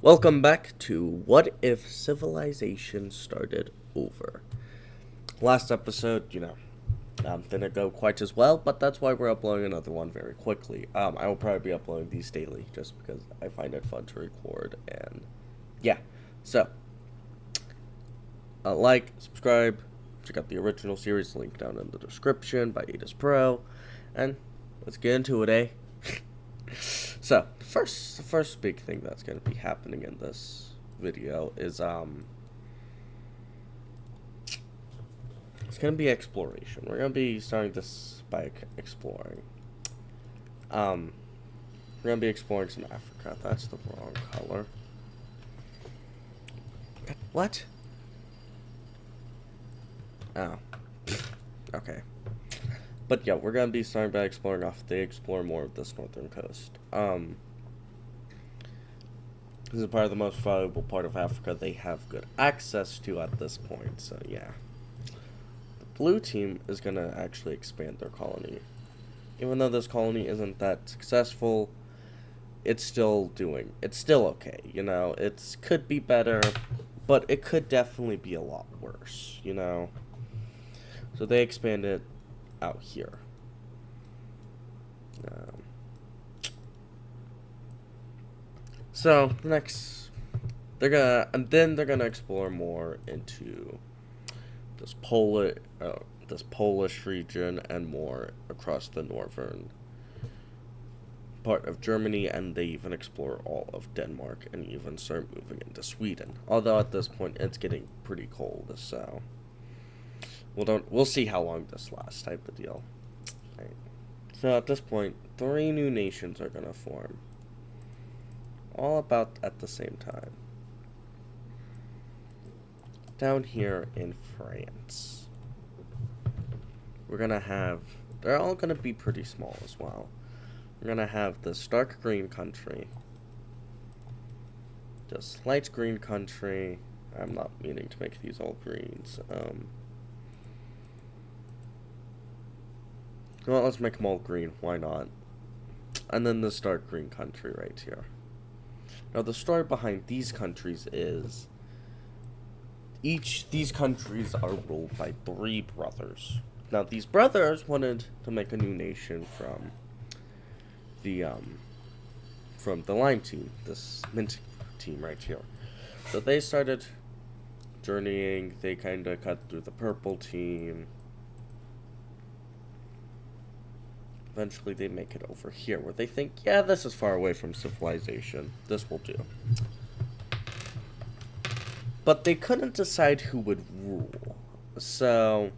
Welcome back to What If Civilization Started Over. Last episode, didn't go quite as well, but that's why we're uploading another one very quickly. I will probably be uploading these daily just because I find it fun to record, and yeah. So, subscribe, check out the original series, link down in the description by AdizzPro, and let's get into it, eh? So, the first big thing that's going to be happening in this video is, it's going to be exploration. We're going to be starting this by exploring. We're going to be exploring some Africa. That's the wrong color. What? Oh. Okay. But yeah, we're going to be starting by exploring off. They explore more of this northern coast. This is part of the most valuable part of Africa they have good access to at this point, so yeah. The blue team is going to actually expand their colony. Even though this colony isn't that successful, it's still okay, It could be better, but it could definitely be a lot worse, So they expanded out here. So next, they're gonna explore more into this Polish region and more across the northern part of Germany, and they even explore all of Denmark and even start moving into Sweden. Although at this point it's getting pretty cold, so we'll see how long this lasts, type of deal. Right. So at this point, 3 new nations are gonna form. All about at the same time. Down here in France, they're all gonna be pretty small as well. We're gonna have this dark green country, this light green country. I'm not meaning to make these all greens. Well, let's make them all green, why not? And then this dark green country right here. Now, the story behind these countries is these countries are ruled by 3 brothers. Now, these brothers wanted to make a new nation from the lime team, this mint team right here. So they started journeying. They kind of cut through the purple team. Eventually, they make it over here, where they think, yeah, this is far away from civilization. This will do. But they couldn't decide who would rule. So,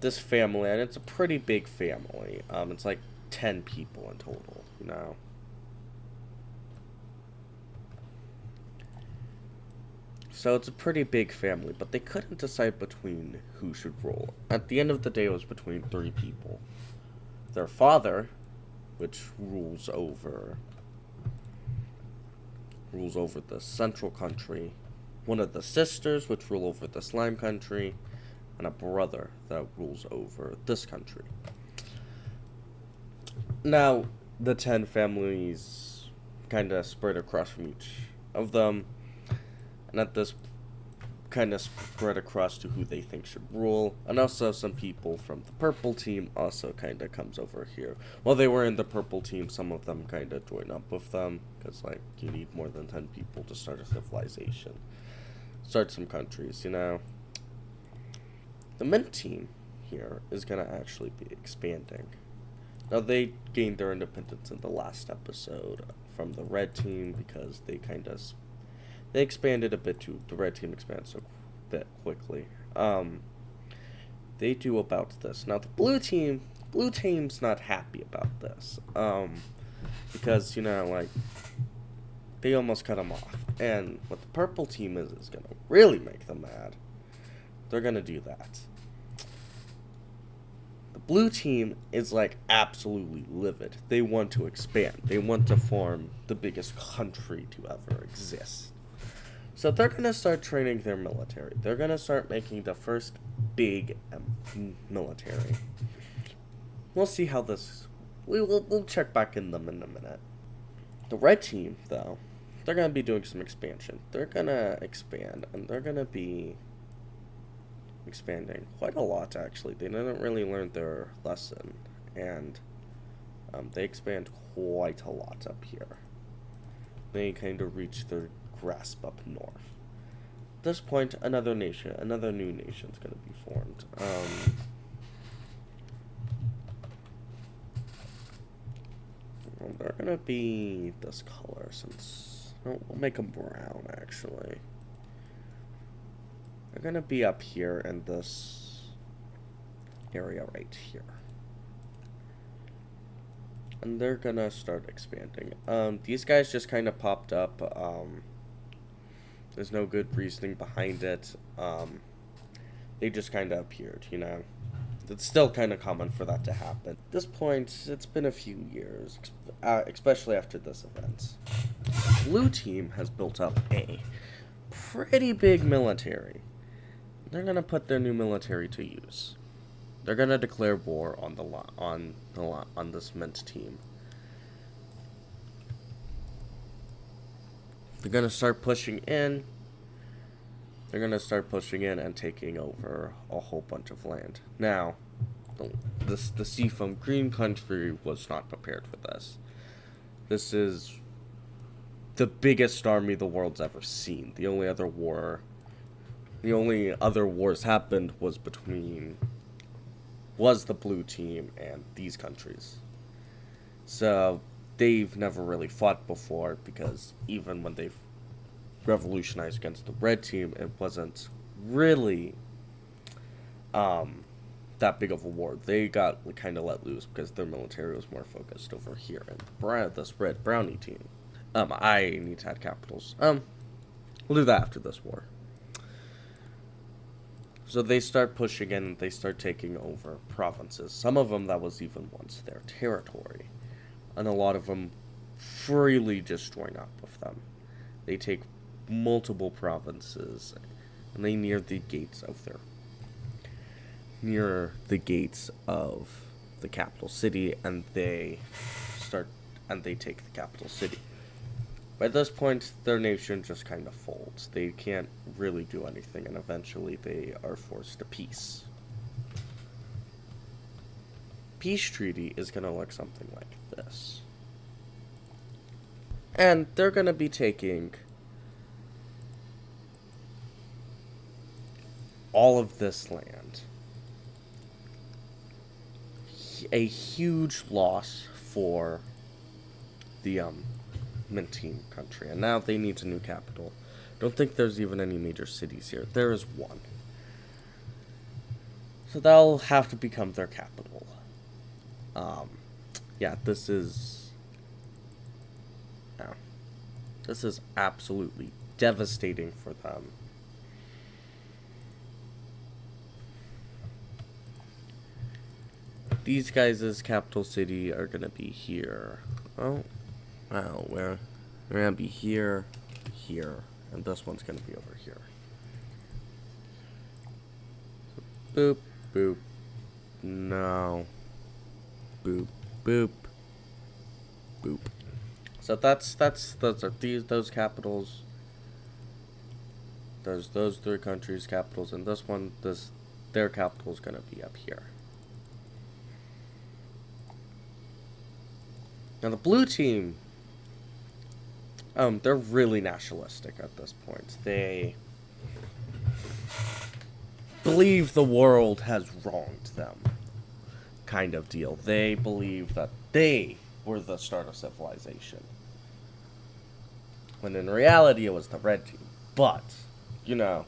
this family, and it's a pretty big family. It's like 10 people in total, So it's a pretty big family, but they couldn't decide between who should rule. At the end of the day, it was between 3 people. Their father, which rules over the central country, one of the sisters, which rule over the slime country, and a brother that rules over this country. Now, the 10 families kind of spread across from each of them, and at this kind of spread across to who they think should rule, and also some people from the purple team also kind of comes over here. While they were in the purple team, some of them kind of join up with them, because you need more than 10 people to start a civilization, start some countries, The mint team here is going to actually be expanding. Now, they gained their independence in the last episode from the red team because they expanded a bit too. The red team expands so bit quickly. They do about this. Now, the blue team's not happy about this. Because, they almost cut them off. And what the purple team is going to really make them mad. They're going to do that. The blue team is, absolutely livid. They want to expand. They want to form the biggest country to ever exist. So they're going to start training their military. They're going to start making the first big military. We'll see how this... We'll check back in them in a minute. The red team, though, they're gonna be doing some expansion. They're gonna expand, and they're gonna be expanding quite a lot, actually. They didn't really learn their lesson, and they expand quite a lot up here. They kind of reach their grasp up north. At this point, another new nation's going to be formed. Well, they're going to be this color, since... No, we'll make them brown, actually. They're going to be up here in this area right here. And they're going to start expanding. These guys just kind of popped up. There's no good reasoning behind it. They just kind of appeared, you know. It's still kind of common for that to happen. At this point, it's been a few years, especially after this event. The blue team has built up a pretty big military. They're gonna put their new military to use. They're gonna declare war on this mint team. They're gonna start pushing in. They're gonna start pushing in and taking over a whole bunch of land. Now, the Seafoam Green country was not prepared for this. This is the biggest army the world's ever seen. The only other wars happened was the blue team and these countries. So they've never really fought before, because even when they've revolutionized against the red team, it wasn't really that big of a war. They got kind of let loose because their military was more focused over here. And this red brownie team, I need to add capitals. We'll do that after this war. So they start pushing in, they start taking over provinces. Some of them that was even once their territory. And a lot of them freely just join up with them. They take multiple provinces, and they near the gates of the capital city, and they take the capital city. By this point, their nation just kind of folds. They can't really do anything, and eventually they are forced to peace. Peace treaty is going to look something like this. And they're going to be taking all of this land. A huge loss for the mint team country, and now they need a new capital. Don't think there's even any major cities here. There is one. So that'll have to become their capital. Yeah, this is absolutely devastating for them. These guys' capital city are gonna be here. Oh, wow, we're gonna be here, and this one's gonna be over here. Boop, boop, no, boop, boop, boop. So those capitals. There's those three countries' capitals, and their capital is gonna be up here. Now the blue team, they're really nationalistic at this point. They believe the world has wronged them, kind of deal. They believe that they were the start of civilization, when in reality it was the red team. But, you know,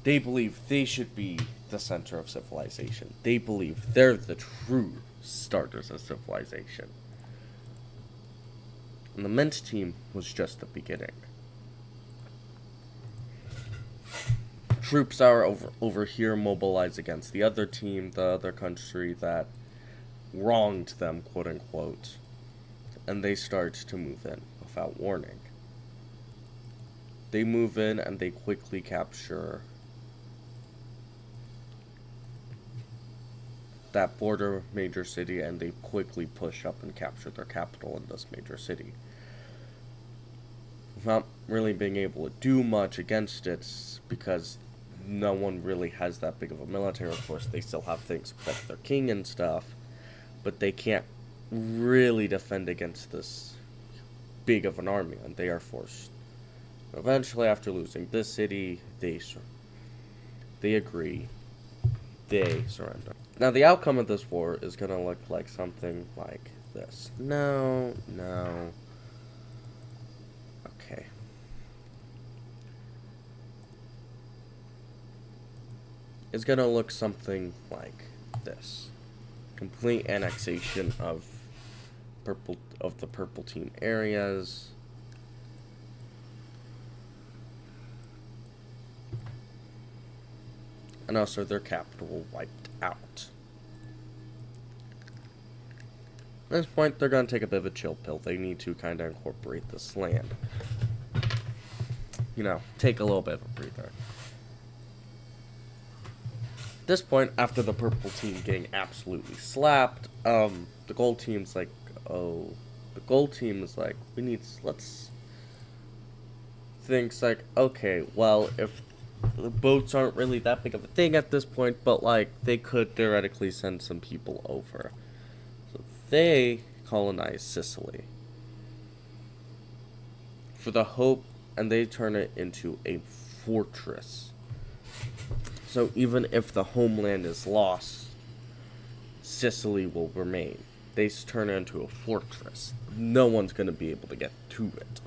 they believe they should be the center of civilization. They believe they're the true starters of civilization. And the mint team was just the beginning. Troops are over here mobilized against the other team, the other country that wronged them, quote unquote, and they start to move in without warning. They move in and they quickly capture that border major city, and they quickly push up and capture their capital in this major city. without really being able to do much against it because no one really has that big of a military. Of course, they still have things to protect their king and stuff, but they can't really defend against this big of an army, and they are forced. Eventually, after losing this city, they agree, they surrender. Now, the outcome of this war is going to look like something like this. No. Okay. It's going to look something like this. Complete annexation of the purple team areas. And also their capital wiped out. At this point, they're going to take a bit of a chill pill. They need to kind of incorporate this land. You know, take a little bit of a breather. At this point, after the purple team getting absolutely slapped, the gold team's like, oh, the gold team is like, let's, thinks like, okay, well, if the boats aren't really that big of a thing at this point, but like, they could theoretically send some people over. So they colonize Sicily for the hope, and they turn it into a fortress. So even if the homeland is lost, Sicily will remain. They turn it into a fortress. No one's going to be able to get to it.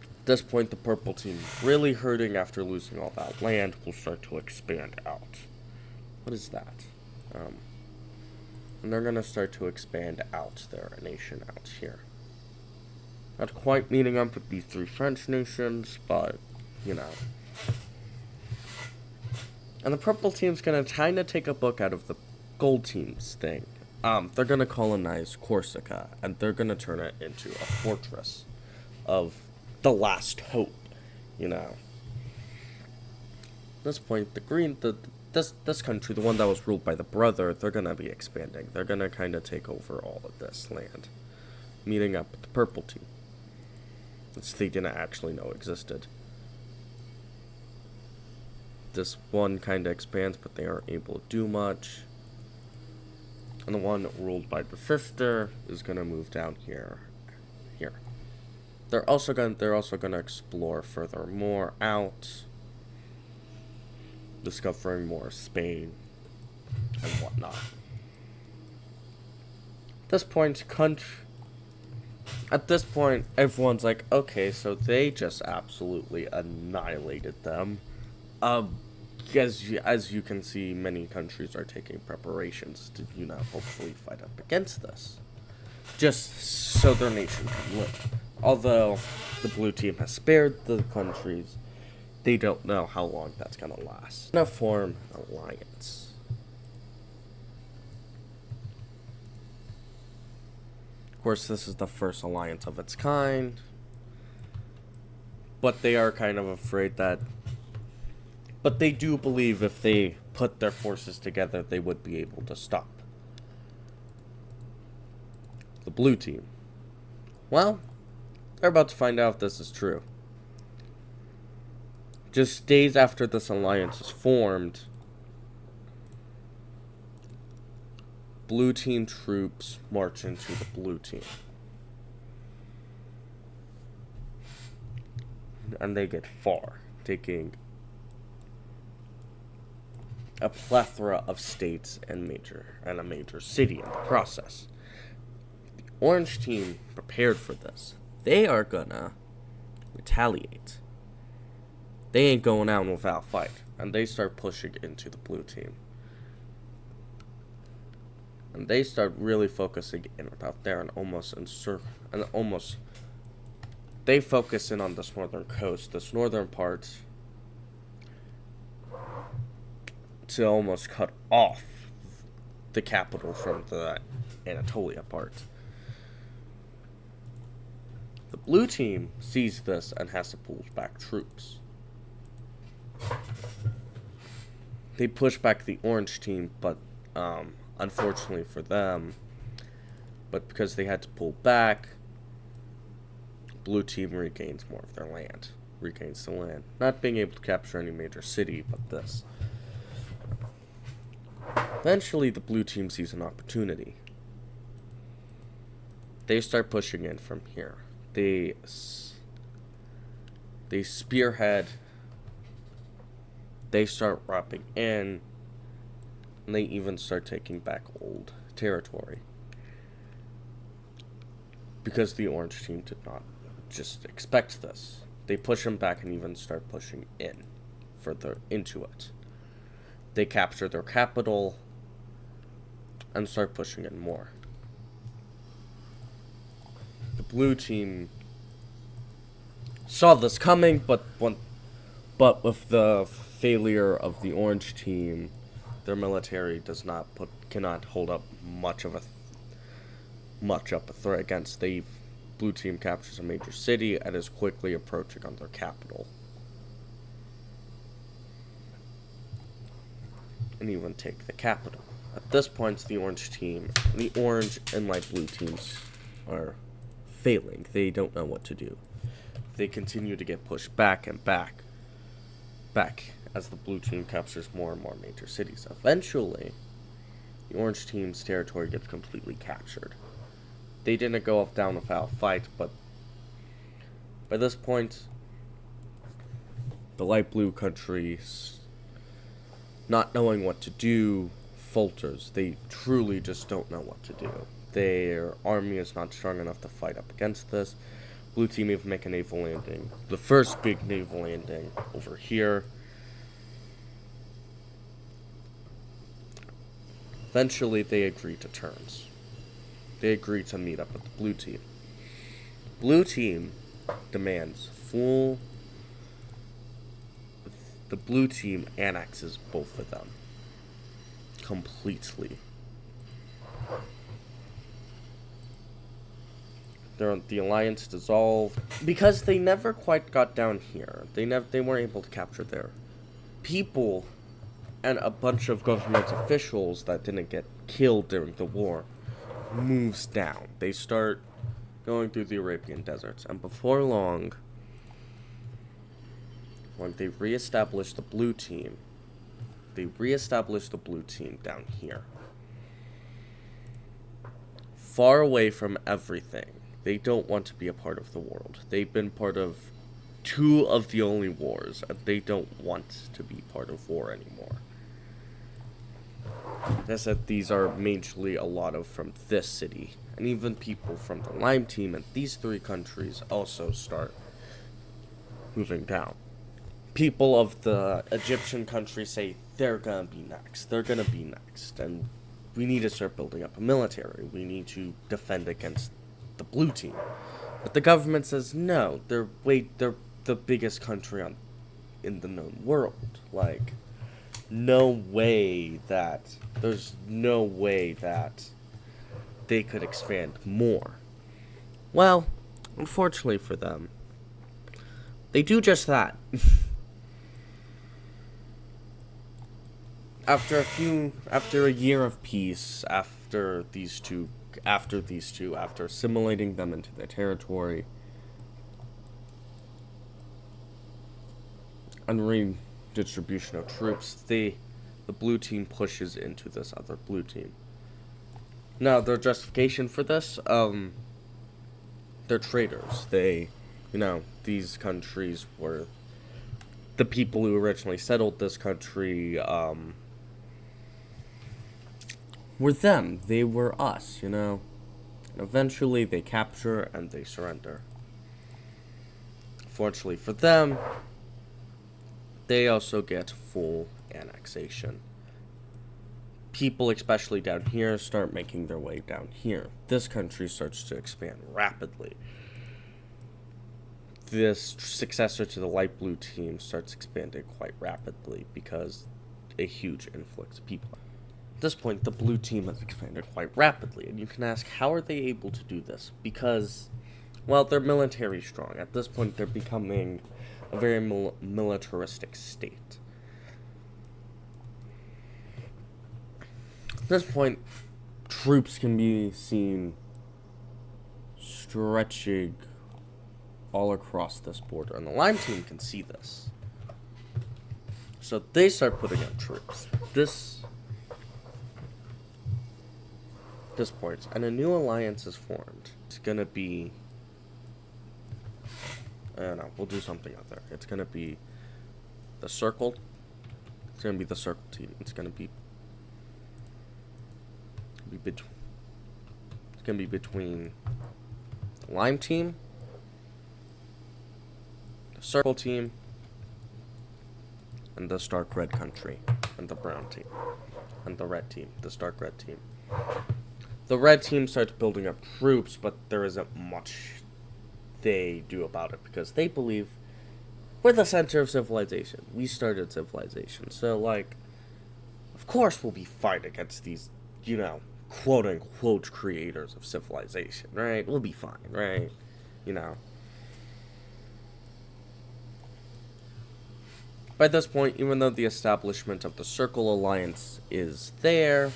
At this point, the purple team, really hurting after losing all that land, will start to expand out. What is that? And they're going to start to expand out their nation out here. Not quite meeting up with these three French nations, but, you know. And the purple team's going to kind of take a book out of the gold team's thing. They're going to colonize Corsica, and they're going to turn it into a fortress of the last hope, you know. At this point, this country, the one that was ruled by the brother, they're going to be expanding. They're going to kind of take over all of this land, meeting up with the purple team, which they didn't actually know existed. This one kind of expands, but they aren't able to do much. And the one ruled by the sister is going to move down here. They're also going to explore furthermore out, discovering more Spain and whatnot. At this point, everyone's like, okay, so they just absolutely annihilated them. As you can see, many countries are taking preparations to, you know, hopefully fight up against this, just so their nation can live. Although the blue team has spared the countries, they don't know how long that's gonna last. They're gonna form an alliance. Of course, this is the first alliance of its kind, but they are kind of afraid that. But they do believe if they put their forces together, they would be able to stop the blue team. Well, they're about to find out if this is true. Just days after this alliance is formed, blue team troops march into the blue team. And they get far, taking a plethora of states and a major city in the process. The orange team prepared for this. They are gonna retaliate. They ain't going out without a fight, and they start pushing into the blue team. And they start really focusing in out there and they focus in on this northern coast, this northern part, to almost cut off the capital from the Anatolia part. The blue team sees this and has to pull back troops. They push back the orange team, but unfortunately for them, but because they had to pull back, blue team regains more of their land. Regains the land. Not being able to capture any major city, but this. Eventually, the blue team sees an opportunity. They start pushing in from here. They spearhead. They start wrapping in. And they even start taking back old territory. Because the orange team did not just expect this. They push them back and even start pushing in. Further into it. They capture their capital. And start pushing in more. The blue team saw this coming, but with the failure of the orange team, their military cannot hold up much up a threat against. The blue team captures a major city and is quickly approaching on their capital, and even take the capital. At this point, the orange and light blue teams are failing. They don't know what to do. They continue to get pushed back and back as the blue team captures more and more major cities. Eventually, the orange team's territory gets completely captured. They didn't go down without a fight, but by this point, the light blue countries, not knowing what to do, falters. They truly just don't know what to do. Their army is not strong enough to fight up against this. Blue team even make a naval landing. The first big naval landing over here. Eventually, they agree to terms. They agree to meet up with the blue team. Blue team demands the blue team annexes both of them. Completely. The alliance dissolved because they never quite got down here. They weren't able to capture their people, and a bunch of government officials that didn't get killed during the war moves down. They start going through the Arabian deserts, and before long, when they reestablish the blue team, down here. Far away from everything. They don't want to be a part of the world. They've been part of 2 of the only wars, and they don't want to be part of war anymore. I said these are majorly a lot of from this city, and even people from the Lime team and these 3 countries also start moving down. People of the Egyptian country say they're gonna be next, and we need to start building up a military. We need to defend against the blue team. But the government says no, they're the biggest country in the known world. Like, there's no way that they could expand more. Well, unfortunately for them, they do just that. After a year of peace, after assimilating them into their territory, and redistribution of troops, the blue team pushes into this other blue team. Now, their justification for this, they're traitors. These countries were the people who originally settled this country, were them. They were us, And eventually they capture and they surrender. Fortunately for them, they also get full annexation. People, especially down here, start making their way down here. This country starts to expand rapidly. This successor to the light blue team starts expanding quite rapidly because a huge influx of people. At this point, the blue team has expanded quite rapidly, and you can ask, how are they able to do this? Because, well, they're military strong. At this point, they're becoming a very militaristic state. At this point, troops can be seen stretching all across this border, and the Lime team can see this. So they start putting out troops. This point, and a new alliance is formed. It's gonna be, I don't know, we'll do something out there. It's gonna be the Circle. It's gonna be the Circle team. It's gonna be between the Lime team, the Circle team, and the Stark Red country, and the Brown team, and the Red team, the Stark Red team. The Red team starts building up troops, but there isn't much they do about it because they believe we're the center of civilization. We started civilization. So, like, of course we'll be fighting against these, quote-unquote creators of civilization, right? We'll be fine, right? By this point, even though the establishment of the Circle Alliance is there,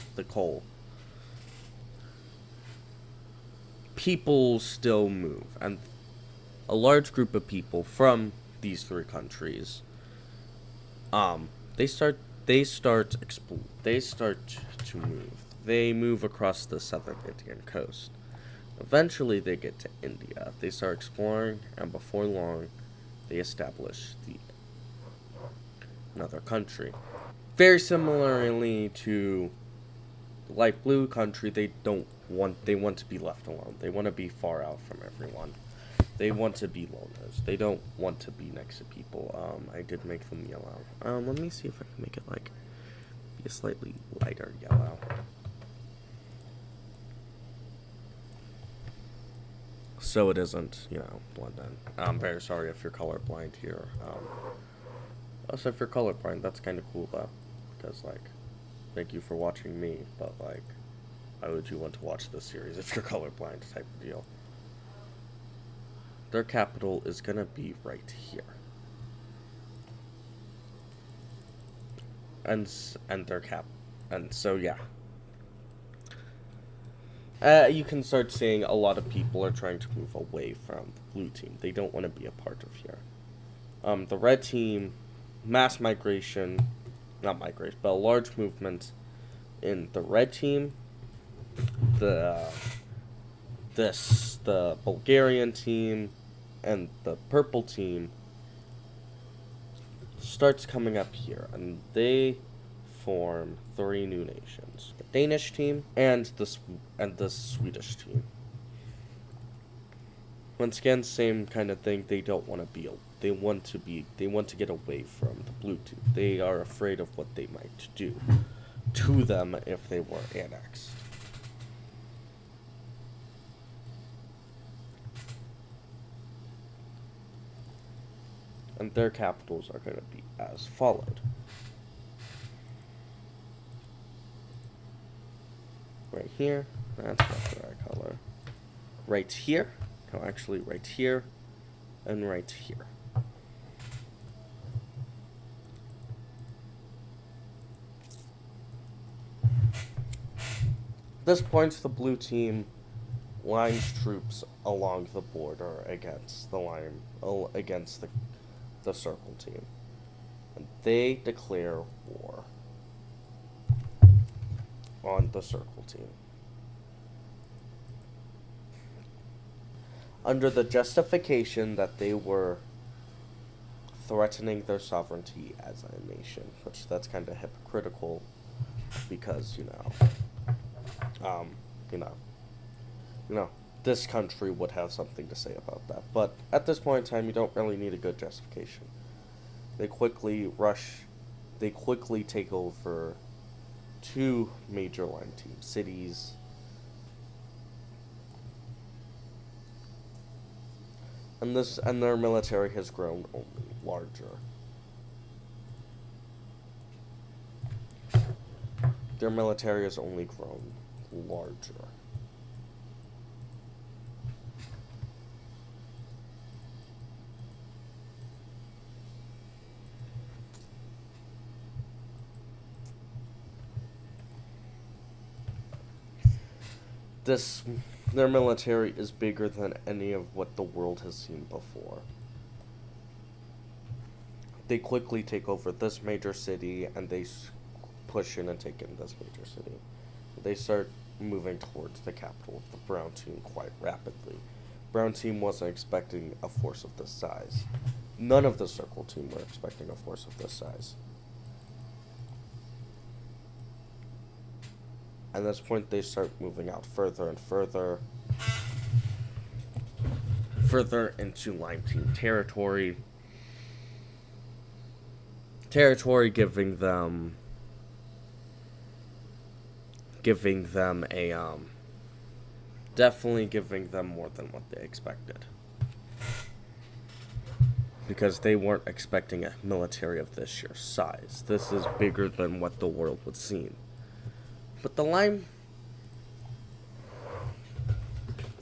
people still move, and a large group of people from these three countries, they start to move. They move across the southern Indian coast. Eventually, they get to India. They start exploring, and before long, they establish another country. Very similarly to the light blue country, they want to be left alone. They want to be far out from everyone. They want to be loners. They don't want to be next to people. I did make them yellow. Let me see if I can make it be a slightly lighter yellow. So it isn't, blend in. I'm very sorry if you're colorblind here. Also, if you're colorblind, that's kind of cool though, because thank you for watching me, but why would you want to watch this series if you're colorblind type of deal? Their capital is gonna be right here. And so yeah. You can start seeing a lot of people are trying to move away from the blue team. They don't want to be a part of here. The red team, mass migration, not migration, but a large movement in the red team. The Bulgarian team and the purple team starts coming up here, and they form three new nations: the Danish team and the Swedish team. Once again, same kind of thing. They don't want to be. They want to get away from the blue team. They are afraid of what they might do to them if they were annexed. And their capitals are going to be as followed. Right here, that's not the right color. Right here, no, actually right here, and right here. At this point, the blue team lines troops along the border against the Circle team, and they declare war on the Circle team under the justification that they were threatening their sovereignty as a nation, which that's kind of hypocritical because this country would have something to say about that. But at this point in time, you don't really need a good justification. They quickly take over two major line teams, cities, and their military has grown only larger. Their military has only grown larger. Their military is bigger than any of what the world has seen before. They quickly take over this major city, and they push in and take in this major city. They start moving towards the capital of the Brown team quite rapidly. Brown team wasn't expecting a force of this size. None of the Circle team were expecting a force of this size. At this point, they start moving out further and further into Lime Team territory. Giving them a, definitely giving them more than what they expected. Because they weren't expecting a military of this sheer size. This is bigger than what the world would see. But the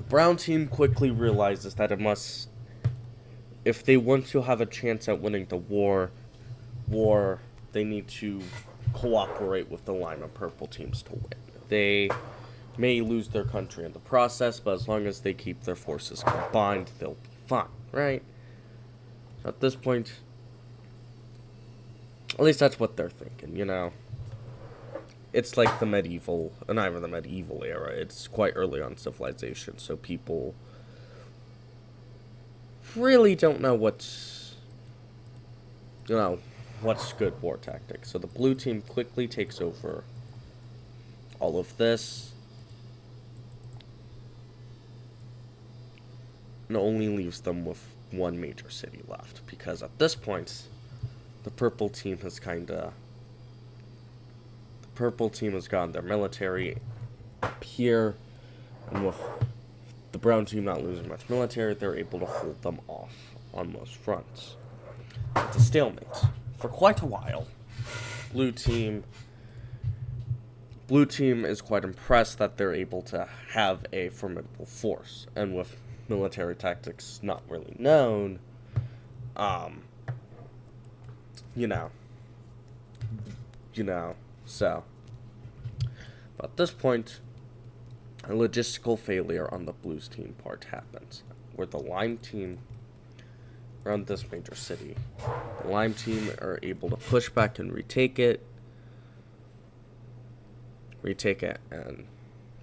Brown team quickly realizes that if they want to have a chance at winning the war, they need to cooperate with the Lime and Purple teams to win. They may lose their country in the process, but as long as they keep their forces combined, they'll be fine, right? At this point, at least that's what they're thinking, you know? It's like not even the medieval era, it's quite early on civilization, so people really don't know what's good war tactics. So the blue team quickly takes over all of this and only leaves them with one major city left, because at this point the purple team has gotten their military up here, and with the brown team not losing much military, they're able to hold them off on most fronts. It's a stalemate for quite a while. Blue team is quite impressed that they're able to have a formidable force, and with military tactics not really known, so. But at this point, a logistical failure on the Blues team part happens, where the Lime team, around this major city, the Lime team are able to push back and retake it and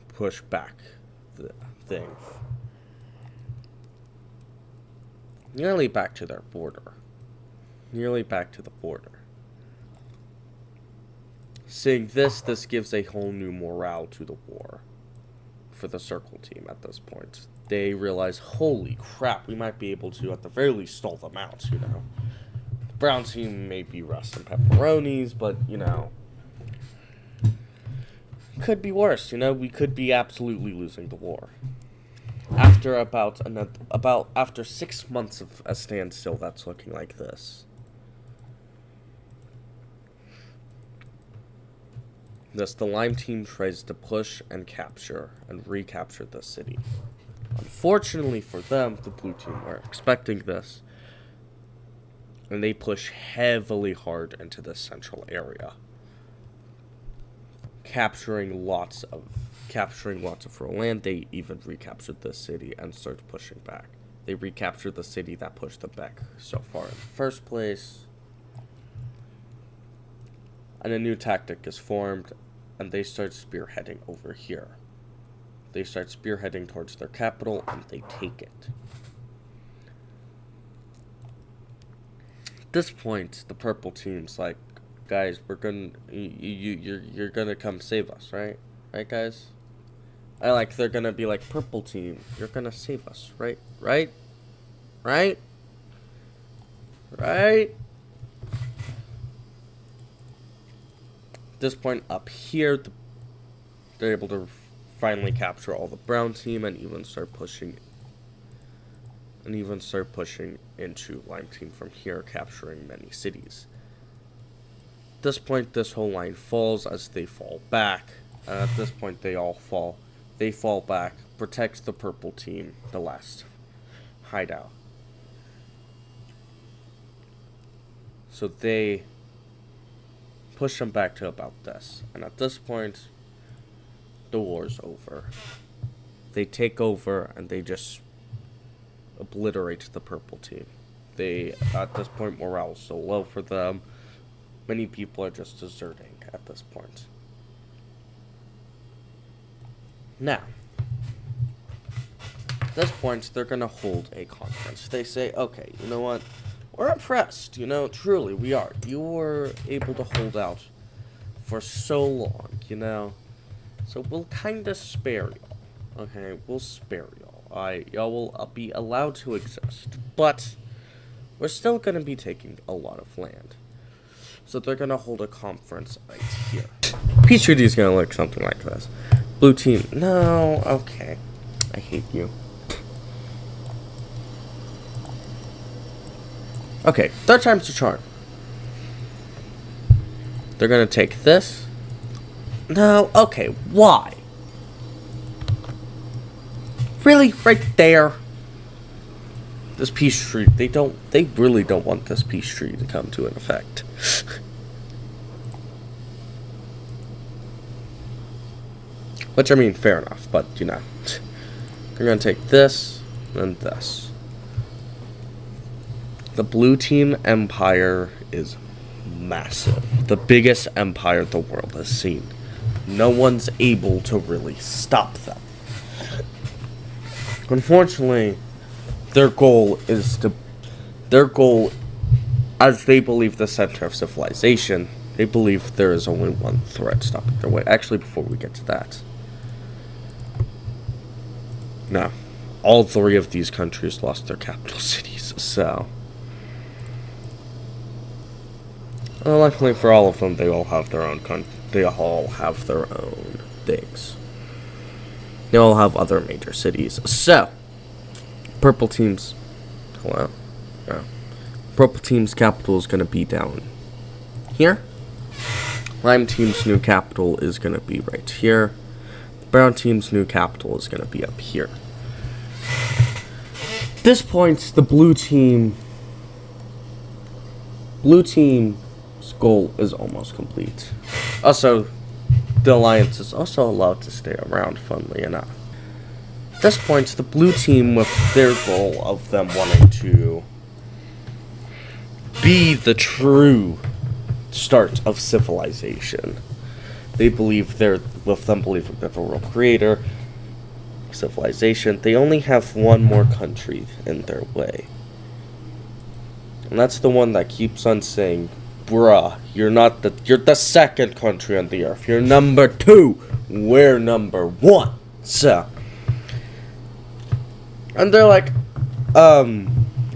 push back the thing nearly back to the border. Seeing this gives a whole new morale to the war for the Circle team at this point. They realize, holy crap, we might be able to, at the very least, stall them out, The Brown team may be Russ and pepperonis, but, could be worse, we could be absolutely losing the war. After after 6 months of a standstill, that's looking like this. Thus, the Lime team tries to push and capture and recapture the city. Unfortunately for them, the Blue team were expecting this, and they push heavily hard into the central area, capturing lots of raw land. They even recaptured the city and started pushing back. They recaptured the city that pushed them back so far in the first place. And a new tactic is formed, and they start spearheading over here. They start spearheading towards their capital, and they take it. At this point, the purple team's like, guys, you're gonna come save us, right? Right, guys? They're gonna be like, purple team, you're gonna save us, right? Right? Right? Right? At this point, up here, they're able to finally capture all the brown team and even start pushing into Lime team from here, capturing many cities. At this point, this whole line falls as they fall back. And at this point, they all fall. They fall back, protects the purple team, the last hideout. So they push them back to about this. And at this point, the war's over. they take over and they just obliterate the purple team. They, at this point, morale is so low for them. Many people are just deserting at this point. Now, at this point, they're going to hold a conference. They say, okay, you know what? We're impressed, truly, we are. You were able to hold out for so long, So we'll kind of spare y'all, okay? We'll spare y'all. Y'all will be allowed to exist, but we're still going to be taking a lot of land. So they're going to hold a conference right here. Peace treaty is going to look something like this. Blue team, no, okay. I hate you. Okay, third time's the charm. They're gonna take this. No, okay, why? Really? Right there? This peace treaty, they really don't want this peace treaty to come to an effect. Which, I mean, fair enough, but, they're gonna take this and this. The blue team empire is massive. The biggest empire the world has seen. No one's able to really stop them. Unfortunately, their goal, as they believe the center of civilization, they believe there is only one threat stopping their way. Actually, before we get to that. No. All three of these countries lost their capital cities, so... Well, luckily for all of them, they all have their own things. They all have other major cities. So, purple team's capital is gonna be down here. Lime team's new capital is gonna be right here. The brown team's new capital is gonna be up here. At this point, the blue team's goal is almost complete. Also, the alliance is also allowed to stay around, funnily enough. At this point, the blue team, with their goal of them wanting to be the true start of civilization. They believe believing that the world creator of civilization, they only have one more country in their way. And that's the one that keeps on saying, bruh, you're the second country on the earth. You're number 2. We're number 1. So, and they're like, and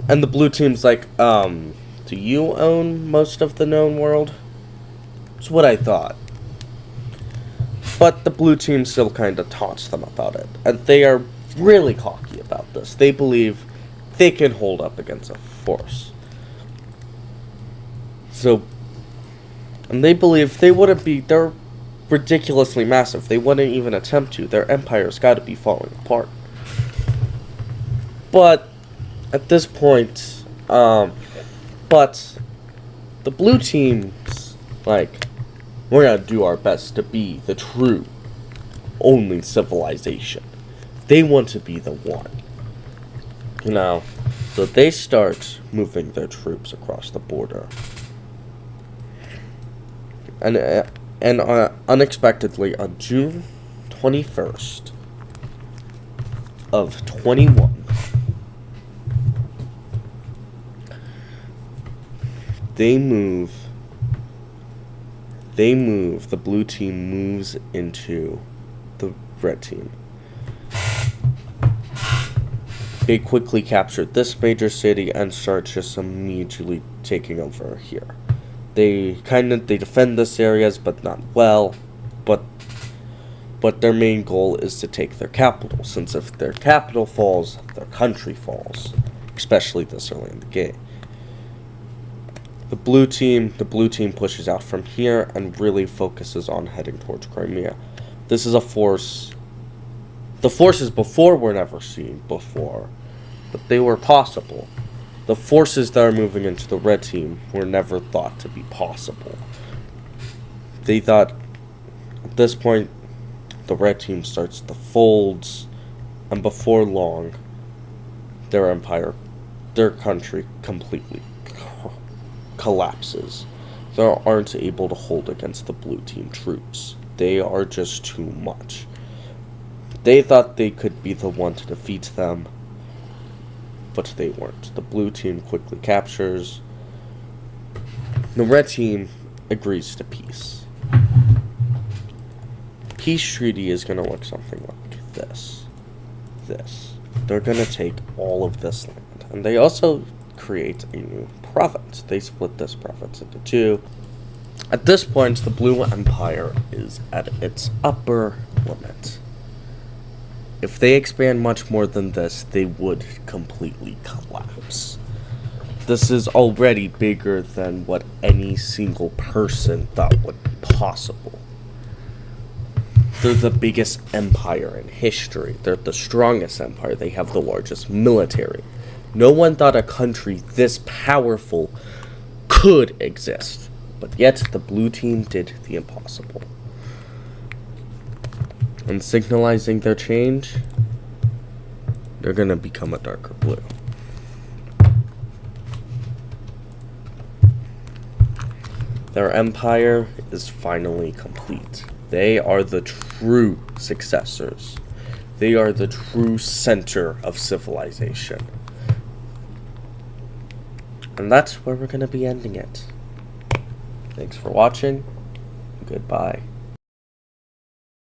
the blue team's like, do you own most of the known world? That's what I thought. But the blue team still kind of taunts them about it. And they are really cocky about this. They believe they can hold up against a force. So, and they believe they're ridiculously massive. They wouldn't even attempt to. Their empire's got to be falling apart. But, at this point, but the blue team's like, we're gonna do our best to be the true only civilization. They want to be the one. So they start moving their troops across the border. And unexpectedly, on June 21st of 21, the blue team moves into the red team. They quickly captured this major city and start just immediately taking over here. They defend this areas, but not well. But their main goal is to take their capital, since if their capital falls, their country falls, especially this early in the game. The blue team pushes out from here and really focuses on heading towards Crimea. This is a force. The forces before were never seen before, but they were possible. The forces that are moving into the red team were never thought to be possible. They thought, at this point, the red team starts the folds, And before long, their empire, their country completely collapses. They aren't able to hold against the blue team troops. They are just too much. They thought they could be the one to defeat them, but they weren't. The blue team quickly captures. The red team agrees to peace. Peace treaty is going to look something like this. They're going to take all of this land. And they also create a new province. They split this province into two. At this point, the Blue Empire is at its upper limit. If they expand much more than this, they would completely collapse. This is already bigger than what any single person thought would be possible. They're the biggest empire in history. They're the strongest empire. They have the largest military. No one thought a country this powerful could exist. But yet, the blue team did the impossible. And signalizing their change, they're going to become a darker blue. Their empire is finally complete. They are the true successors. They are the true center of civilization. And that's where we're going to be ending it. Thanks for watching. Goodbye.